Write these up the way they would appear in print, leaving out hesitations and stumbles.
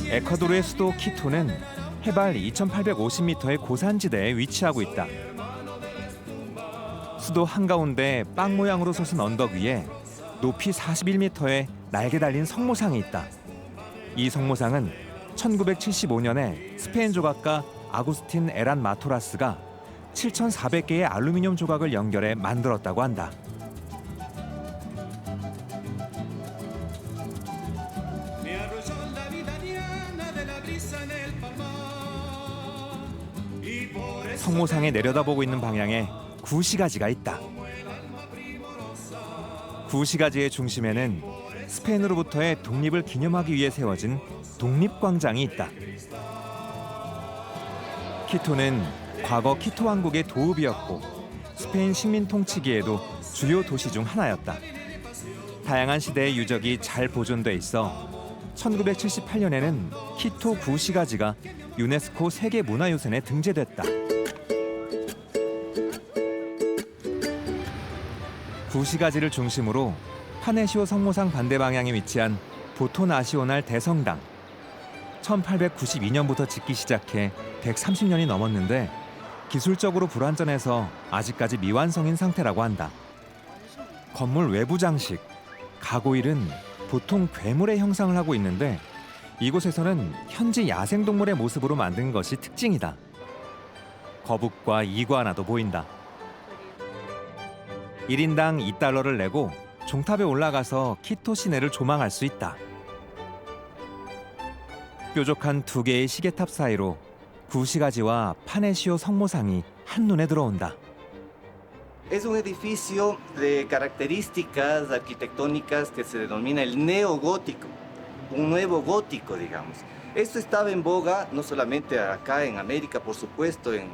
에콰도르의 수도 키토는 해발 2,850m의 고산지대에 위치하고 있다. 수도 한가운데 빵 모양으로 솟은 언덕 위에 높이 41m의 날개 달린 성모상이 있다. 이 성모상은 1975년에 스페인 조각가 아구스틴 에란 마토라스가 7,400개의 알루미늄 조각을 연결해 만들었다고 한다. 성모상에 내려다보고 있는 방향에 구시가지가 있다. 구시가지의 중심에는 스페인으로부터의 독립을 기념하기 위해 세워진 독립광장이 있다. 키토는 과거 키토 왕국의 도읍이었고 스페인 식민 통치기에도 주요 도시 중 하나였다. 다양한 시대의 유적이 잘 보존돼 있어 1978년에는 키토 구시가지가 유네스코 세계문화유산에 등재됐다. 구시가지를 중심으로 파네시오 성모상 반대 방향에 위치한 보토나시오날 대성당. 1892년부터 짓기 시작해 130년이 넘었는데 기술적으로 불완전해서 아직까지 미완성인 상태라고 한다. 건물 외부 장식, 가구일은 보통 괴물의 형상을 하고 있는데 이곳에서는 현지 야생동물의 모습으로 만든 것이 특징이다. 거북과 이구아나도 보인다. 1인당 $2를 내고 종탑에 올라가서 키토 시내를 조망할 수 있다. 뾰족한 두 개의 시계탑 사이로 구시가지와 파네시오 성모상이 한눈에 들어온다. Es un edificio de características arquitectónicas que se denomina el neogótico, un nuevo gótico, digamos. Esto estaba en boga no solamente acá en América, por supuesto, en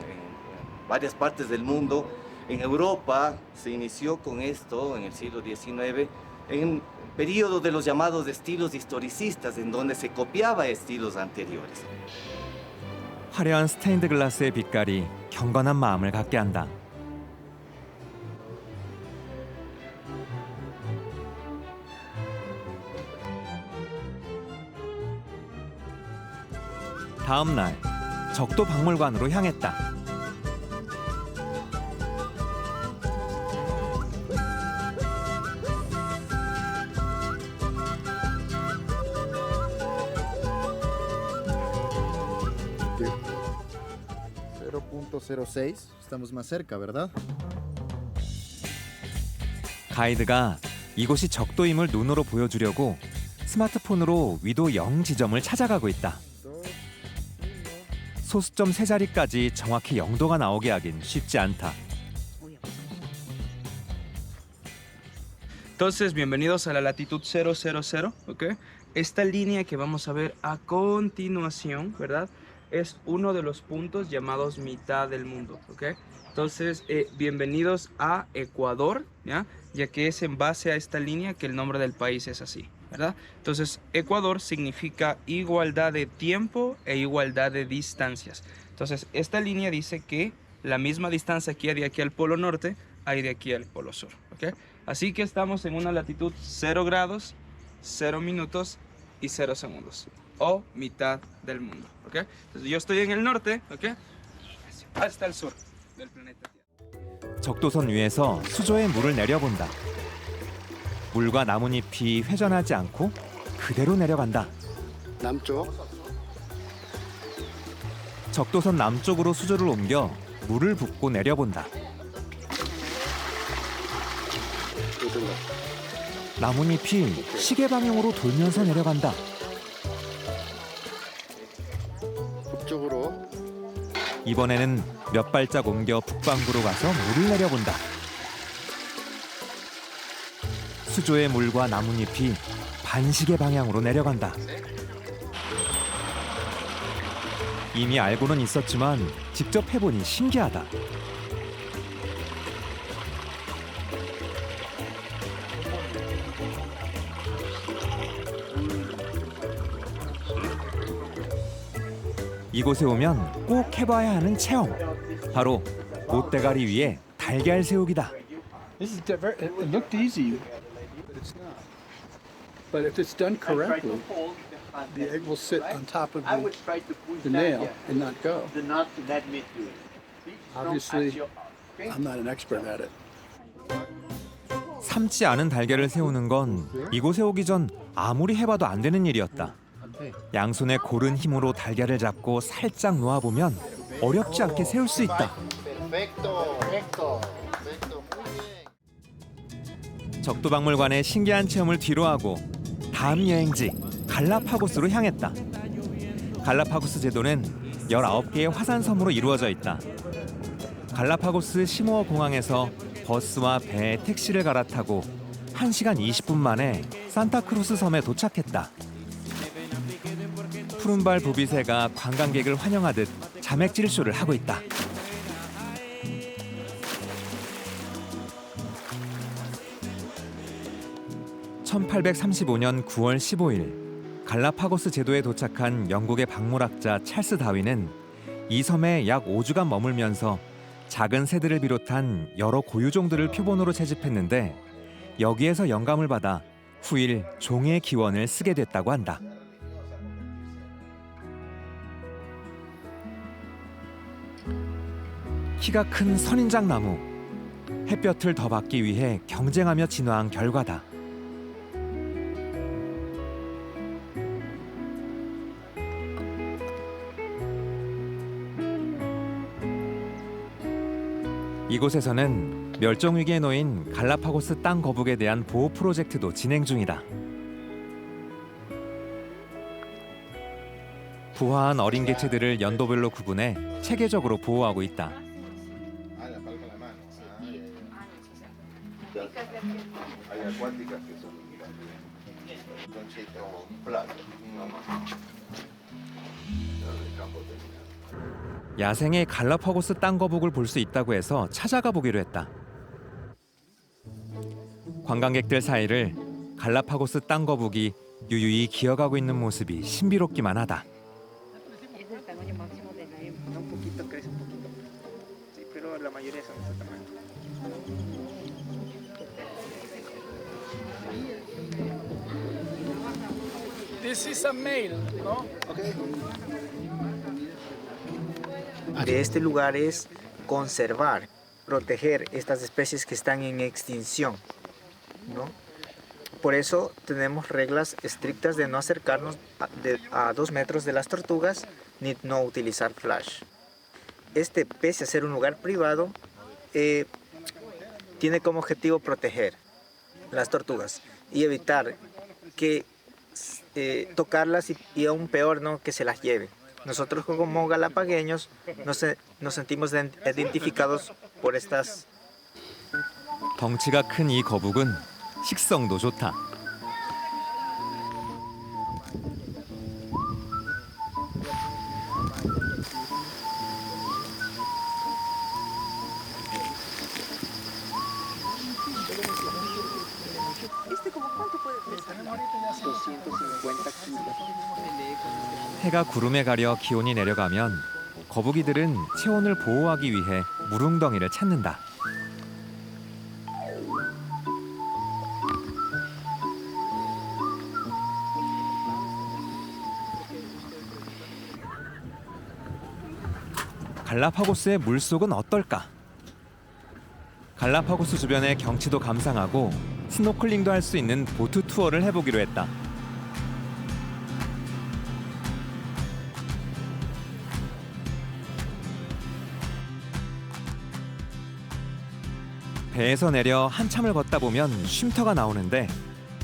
varias partes del mundo. En Europa se inició con esto en el siglo XIX, en periodo de los llamados estilos historicistas, en donde se copiaba estilos anteriores. 화려한 스테인드 글라스의 빛깔이 경건한 마음을 갖게 한다. 다음 날 적도 박물관으로 향했다. Estamos más cerca, ¿verdad? 가이드가 이곳이 적도임을 눈으로 보여주려고 스마트폰으로 위도 0 지점을 찾아가고 있다. 소수점 세 자리까지 정확히 0도가 나오게 하긴 쉽지 않다. Entonces, bienvenidos a la latitud 000, ¿ok? Esta línea que vamos a ver a continuación, ¿verdad? Es uno de los puntos llamados mitad del mundo, ¿ok? Entonces, bienvenidos a Ecuador, ¿ya? Ya que es en base a esta línea que el nombre del país es así, ¿verdad? Entonces, Ecuador significa igualdad de tiempo e igualdad de distancias. Entonces, esta línea dice que la misma distancia que hay de aquí al polo norte, hay de aquí al polo sur, ¿ok? Así que estamos en una latitud 0 grados, 0 minutos y 0 segundos. O mitad del mundo, ¿ok? Entonces yo estoy en el norte, ¿ok? Hasta el sur del planeta Tierra. 적도선 위에서 수조에 물을 내려본다. 물과 나뭇잎이 회전하지 않고 그대로 내려간다. 남쪽. 적도선 남쪽으로 수조를 옮겨 물을 붓고 내려본다. 나뭇잎이 시계 방향으로 돌면서 내려간다. 북쪽으로. 이번에는 몇 발짝 옮겨 북반구로 가서 물을 내려본다. 수조의 물과 나뭇잎이 반시계 방향으로 내려간다. 이미 알고는 있었지만 직접 해보니 신기하다. 이곳에 오면 꼭 해봐야 하는 체험. 바로 못대가리 위에 달걀 세우기다. It looked easy, but it's not. But if it's done correctly, The egg will sit on top of I would try to push the that, nail yeah, and not go. the knot to that meat to it. See? Strong Obviously, as your- okay? I'm not an expert at it. 삶지 않은 달걀을 세우는 건 이곳에 오기 전 아무리 해봐도 안 되는 일이었다. 양손에 고른 힘으로 달걀을 잡고 살짝 놓아보면 어렵지 않게 세울 수 있다. Perfecto, perfecto, perfecto. 적도박물관의 신기한 체험을 뒤로하고 다음 여행지 갈라파고스로 향했다. 갈라파고스 제도는 19개의 화산섬으로 이루어져 있다. 갈라파고스 시모어 공항에서 버스와 배, 택시를 갈아타고 1시간 20분 만에 산타크루스 섬에 도착했다. 푸른발 부비새가 관광객을 환영하듯 자맥질 쇼를 하고 있다. (1835년 9월 15일) 갈라파고스 제도에 도착한 영국의 박물학자 찰스 다윈은 이 섬에 약 5주간 머물면서 작은 새들을 비롯한 여러 고유종들을 표본으로 채집했는데 여기에서 영감을 받아 후일 종의 기원을 쓰게 됐다고 한다. 키가 큰 선인장 나무, 햇볕을 더 받기 위해 경쟁하며 진화한 결과다. 이곳에서는 멸종 위기에 놓인 갈라파고스 땅 거북에 대한 보호 프로젝트도 진행 중이다. 부화한 어린 개체들을 연도별로 구분해 체계적으로 보호하고 있다. Hay acuáticas que son chicas, platos. 야생의 갈라파고스 땅 거북을 볼 수 있다고 해서 찾아가 보기로 했다. 관광객들 사이를 갈라파고스 땅 거북이 유유히 기어가고 있는 모습이 신비롭기만 하다. Es el tamaño máximo de la hembra. Un poquito, crece un poquito. Sí, pero la mayoría son de ese tamaño. This is a male, ¿no? De este lugar es conservar, proteger estas especies que están en extinción, ¿no? Por eso tenemos reglas estrictas de no acercarnos a 2 metros de las tortugas ni no utilizar flash. Pese a ser un lugar privado, tiene como objetivo proteger las tortugas y evitar que tocarlas y aún peor, ¿no?, que se las lleve. Nosotros como galapagueños nos sentimos identificados por estas. 덩치가 큰 이 거북은 식성도 좋다. 해가 구름에 가려 기온이 내려가면 거북이들은 체온을 보호하기 위해 무릉덩이를 찾는다. 갈라파고스의 물속은 어떨까? 갈라파고스 주변의 경치도 감상하고 스노클링도 할 수 있는 보트 투어를 해보기로 했다. 배에서 내려 한참을 걷다 보면 쉼터가 나오는데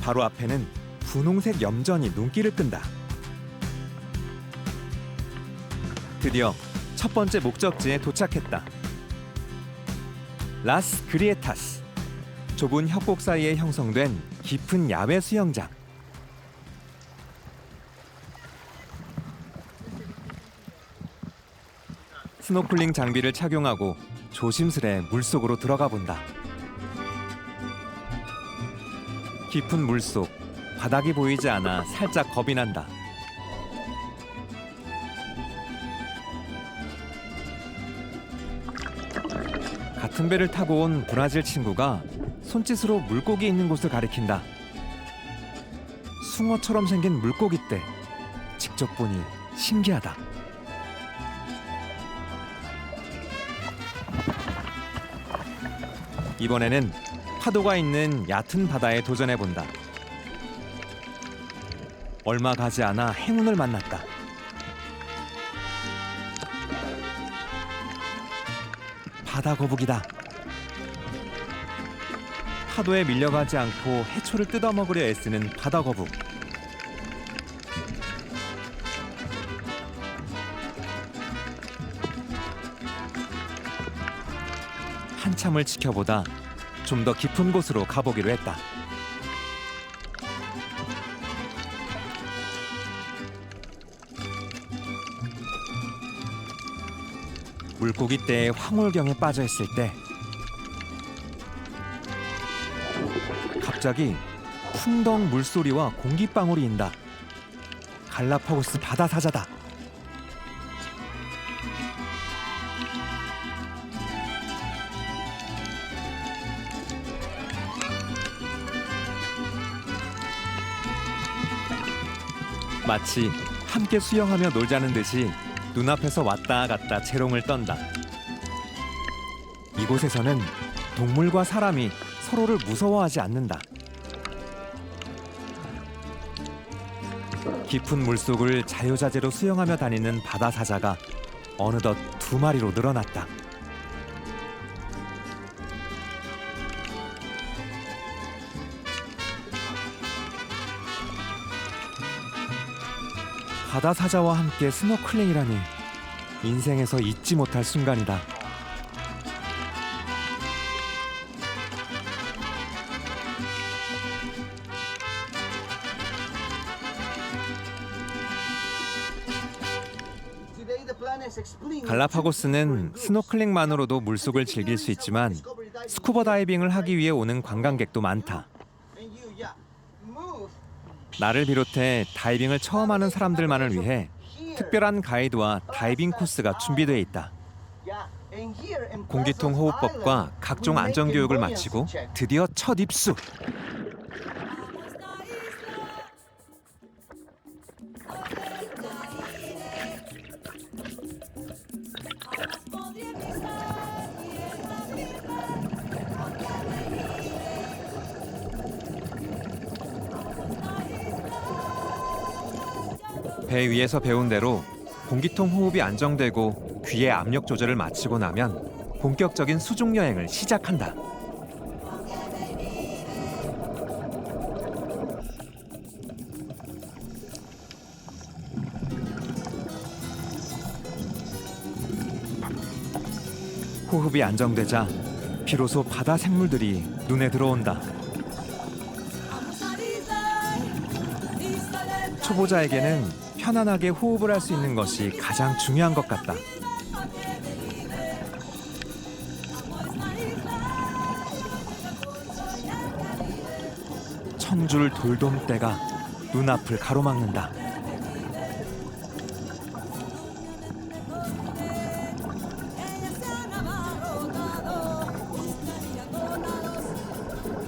바로 앞에는 분홍색 염전이 눈길을 끈다. 드디어 첫 번째 목적지에 도착했다. 라스 그리에타스. 좁은 협곡 사이에 형성된 깊은 야외 수영장. 스노클링 장비를 착용하고 조심스레 물속으로 들어가 본다. 깊은 물속, 바닥이 보이지 않아 살짝 겁이 난다. 같은 배를 타고 온 브라질 친구가 손짓으로 물고기 있는 곳을 가리킨다. 숭어처럼 생긴 물고기떼. 직접 보니 신기하다. 이번에는 파도가 있는 얕은 바다에 도전해 본다. 얼마 가지 않아 행운을 만났다. 바다 거북이다. 파도에 밀려가지 않고 해초를 뜯어먹으려 애쓰는 바다 거북. 한참을 지켜보다 좀 더 깊은 곳으로 가보기로 했다. 물고기 떼의 황홀경에 빠져 있을 때 갑자기 풍덩 물소리와 공기방울이 인다. 갈라파고스 바다 사자다. 마치 함께 수영하며 놀자는 듯이 눈앞에서 왔다 갔다 재롱을 떤다. 이곳에서는 동물과 사람이 서로를 무서워하지 않는다. 깊은 물속을 자유자재로 수영하며 다니는 바다 사자가 어느덧 2마리로 늘어났다. 바다 사자와 함께 스노클링이라니 인생에서 잊지 못할 순간이다. 갈라파고스는 스노클링만으로도 물속을 즐길 수 있지만 스쿠버 다이빙을 하기 위해 오는 관광객도 많다. 나를 비롯해 다이빙을 처음 하는 사람들만을 위해 특별한 가이드와 다이빙 코스가 준비되어 있다. 공기통 호흡법과 각종 안전교육을 마치고 드디어 첫 입수! 배 위에서 배운 대로 공기통 호흡이 안정되고 귀의 압력 조절을 마치고 나면 본격적인 수중 여행을 시작한다. 호흡이 안정되자 비로소 바다 생물들이 눈에 들어온다. 초보자에게는 편안하게 호흡을 할 수 있는 것이 가장 중요한 것 같다. 천줄 돌돔대가 눈앞을 가로막는다.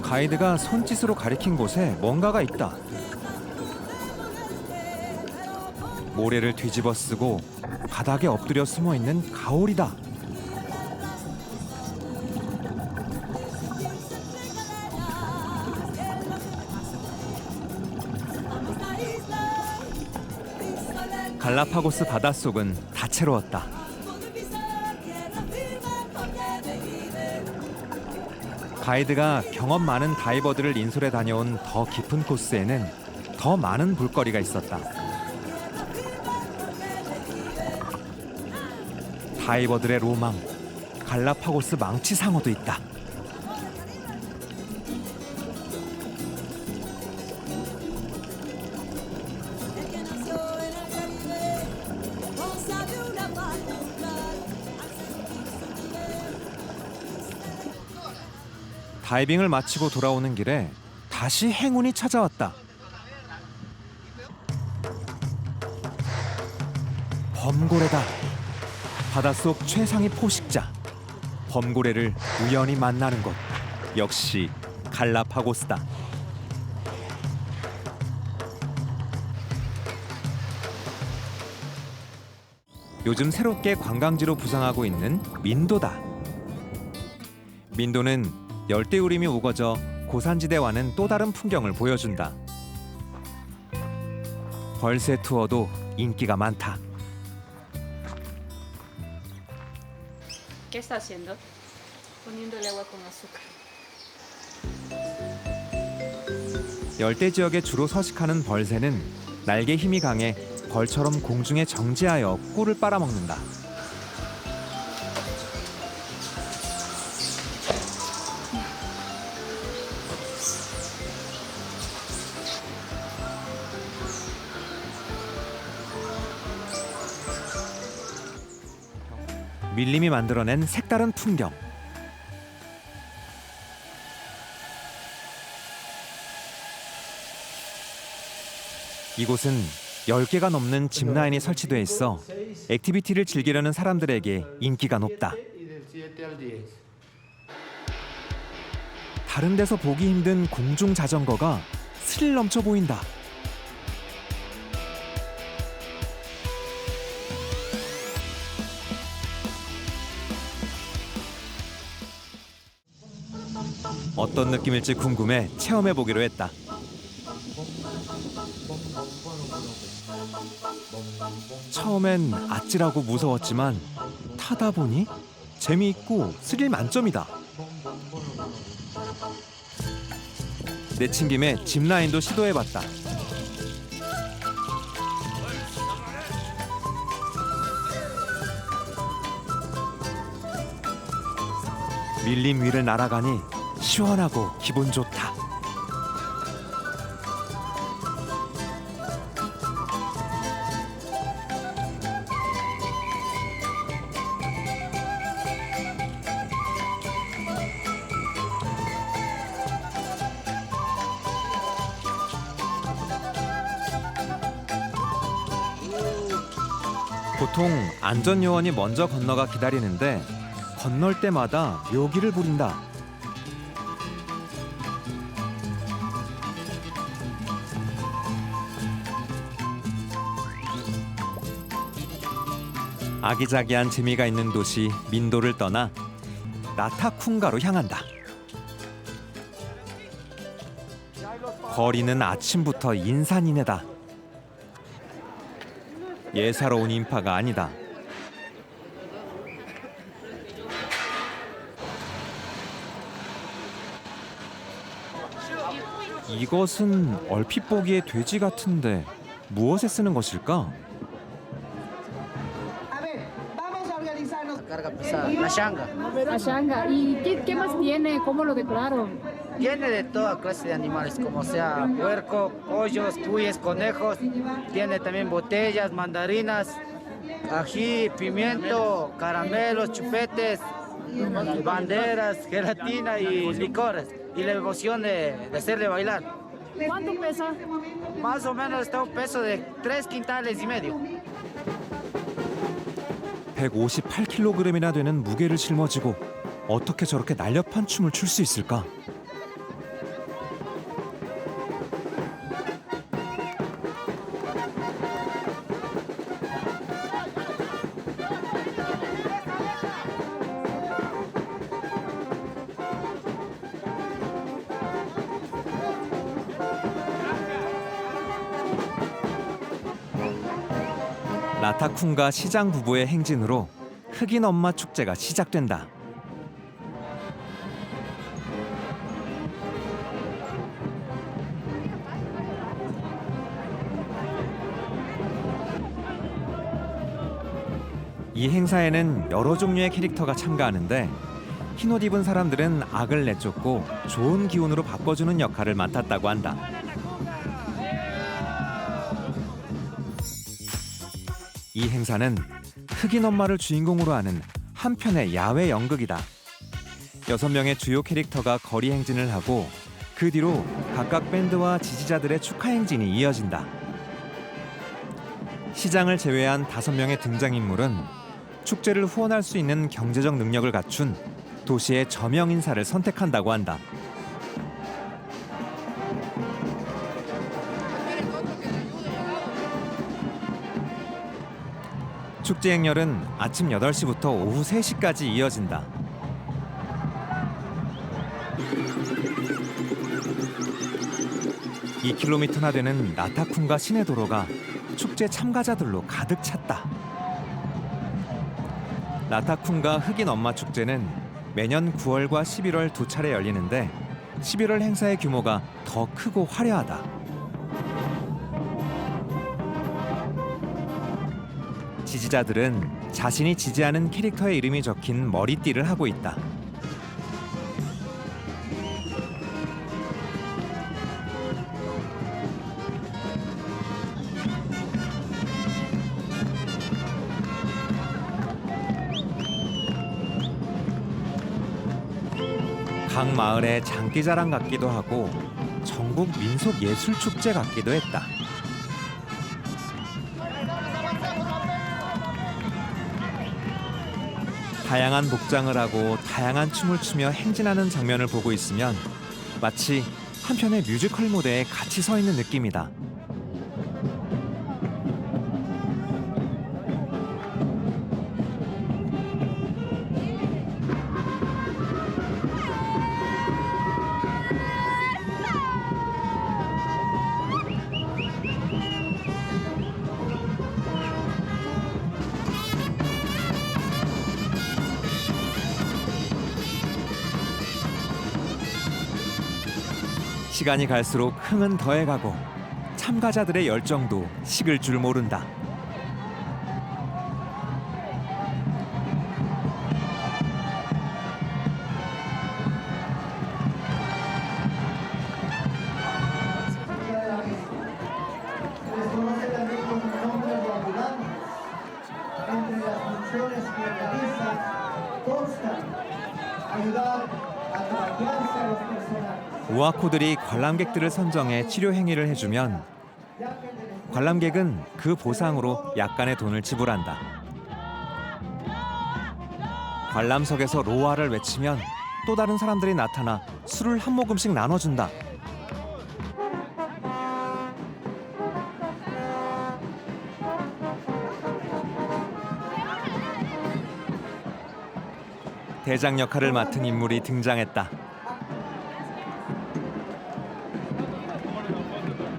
가이드가 손짓으로 가리킨 곳에 뭔가가 있다. 모래를 뒤집어 쓰고 바닥에 엎드려 숨어 있는 가오리다. 갈라파고스 바닷속은 다채로웠다. 가이드가 경험 많은 다이버들을 인솔해 다녀온 더 깊은 코스에는 더 많은 볼거리가 있었다. 다이버들의 로망, 갈라파고스 망치 상어도 있다. 다이빙을 마치고 돌아오는 길에 다시 행운이 찾아왔다. 범고래다. 바닷속 최상위 포식자. 범고래를 우연히 만나는 것. 역시 갈라파고스다. 요즘 새롭게 관광지로 부상하고 있는 민도다. 민도는 열대우림이 우거져 고산지대와는 또 다른 풍경을 보여준다. 벌새 투어도 인기가 많다. ¿Qué está haciendo? Poniéndole agua con azúcar. 열대 지역에 주로 서식하는 벌새는 날개 힘이 강해 벌처럼 공중에 정지하여 꿀을 빨아먹는다. 밀림이 만들어낸 색다른 풍경. 이곳은 10개가 넘는 짚라인이 설치돼 있어 액티비티를 즐기려는 사람들에게 인기가 높다. 다른 데서 보기 힘든 공중 자전거가 스릴 넘쳐 보인다. 어떤 느낌일지 궁금해 체험해 보기로 했다. 처음엔 아찔하고 무서웠지만 타다 보니 재미있고 스릴 만점이다. 내친 김에 짚라인도 시도해봤다. 밀림 위를 날아가니 시원하고 기분 좋다. 보통 안전요원이 먼저 건너가 기다리는데 건널 때마다 묘기를 부린다. 아기자기한 재미가 있는 도시 민도를 떠나 라타쿵가로 향한다. 거리는 아침부터 인산인해다. 예사로운 인파가 아니다. 이것은 얼핏 보기에 돼지 같은데 무엇에 쓰는 것일까? Carga pesada, la shanga. La shanga. ¿Y qué más tiene? ¿Cómo lo decoraron? Tiene de toda clase de animales, como sea puerco, pollos, cuyes, conejos. Tiene también botellas, mandarinas, ají, pimiento, caramelos, chupetes, banderas, gelatina y licores. Y la devoción de hacerle bailar. ¿Cuánto pesa? Más o menos está un peso de 3,5 quintales. 158kg이나 되는 무게를 짊어지고 어떻게 저렇게 날렵한 춤을 출 수 있을까? 라타쿵가 시장 부부의 행진으로 흑인 엄마 축제가 시작된다. 이 행사에는 여러 종류의 캐릭터가 참가하는데 흰옷 입은 사람들은 악을 내쫓고 좋은 기운으로 바꿔주는 역할을 맡았다고 한다. 이 행사는 흑인 엄마를 주인공으로 하는 한편의 야외 연극이다. 6명의 주요 캐릭터가 거리 행진을 하고 그 뒤로 각각 밴드와 지지자들의 축하 행진이 이어진다. 시장을 제외한 5명의 등장인물은 축제를 후원할 수 있는 경제적 능력을 갖춘 도시의 저명 인사를 선택한다고 한다. 축제 행렬은 아침 8시부터 오후 3시까지 이어진다. (2km나) 되는 라타쿤가 시내 도로가 축제 참가자들로 가득 찼다. 라타쿤가 흑인 엄마 축제는 매년 9월과 11월 두 차례 열리는데 11월 행사의 규모가 더 크고 화려하다. 지지자들은 자신이 지지하는 캐릭터의 이름이 적힌 머리띠를 하고 있다. 각 마을의 장기자랑 같기도 하고 전국 민속예술축제 같기도 했다. 다양한 복장을 하고 다양한 춤을 추며 행진하는 장면을 보고 있으면 마치 한편의 뮤지컬 무대에 같이 서 있는 느낌이다. 시간이 갈수록 흥은 더해가고 참가자들의 열정도 식을 줄 모른다. 우아코들이 관람객들을 선정해 치료 행위를 해주면 관람객은 그 보상으로 약간의 돈을 지불한다. 관람석에서 로아를 외치면 또 다른 사람들이 나타나 술을 한 모금씩 나눠준다. 대장 역할을 맡은 인물이 등장했다.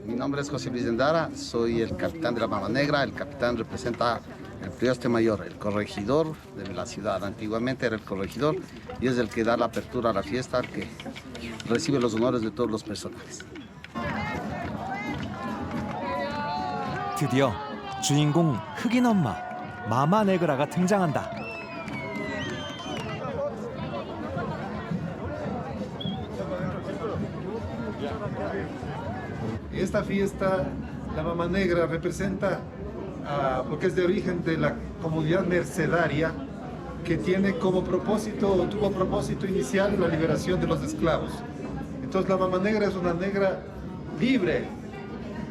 Mi nombre es José Luis Endara, soy el capitán de la Mama Negra. El capitán representa el prioste mayor, el corregidor de la ciudad. Antiguamente era el corregidor y es el que da la apertura a la fiesta, el que recibe los honores de todos los personajes. 드디어 주인공 흑인 엄마 마마 네그라가 등장한다. Esta fiesta, la Mama Negra, representa, porque es de origen de la comunidad mercedaria, que tiene como propósito, o tuvo propósito inicial, la liberación de los esclavos. Entonces la Mama Negra es una negra libre,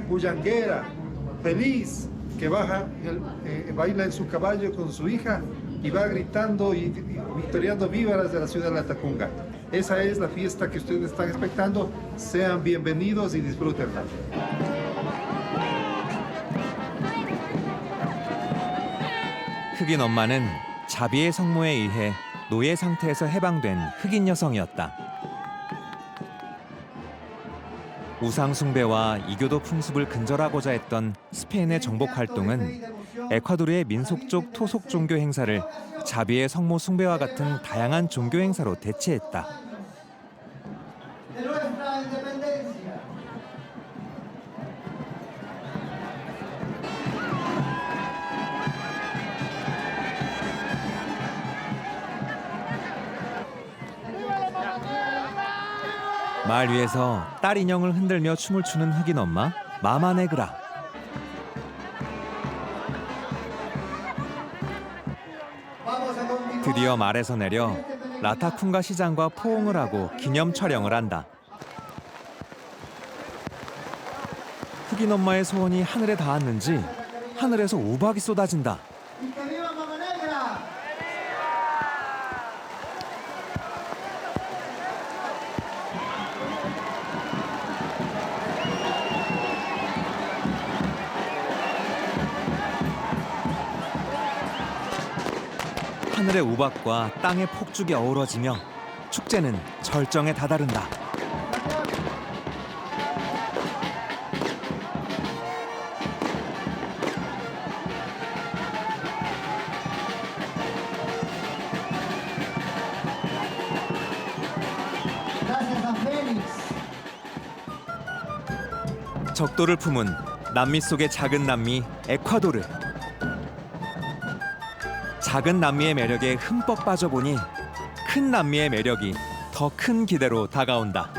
bullanguera, feliz, que baja, baila en su caballo con su hija y va gritando y victoriando vívaras de la ciudad de Latacunga. Esa es la fiesta que ustedes están expectando. Sean bienvenidos y disfrútenla. 흑인 엄마는 자비의 성모에 의해 노예 상태에서 해방된 흑인 여성이었다. 우상 숭배와 이교도 풍습을 근절하고자 했던 스페인의 정복 활동은 에콰도르의 민속적 토속 종교 행사를 자비의 성모 숭배와 같은 다양한 종교 행사로 대체했다. 마을 위에서 딸 인형을 흔들며 춤을 추는 흑인 엄마 마마 네그라. 드디어 말에서 내려 라타쿤가 시장과 포옹을 하고 기념 촬영을 한다. 흑인 엄마의 소원이 하늘에 닿았는지 하늘에서 우박이 쏟아진다. 하늘의 우박과 땅의 폭죽이 어우러지며 축제는 절정에 다다른다. 적도를 품은 남미 속의 작은 남미 에콰도르. 작은 남미의 매력에 흠뻑 빠져보니 큰 남미의 매력이 더 큰 기대로 다가온다.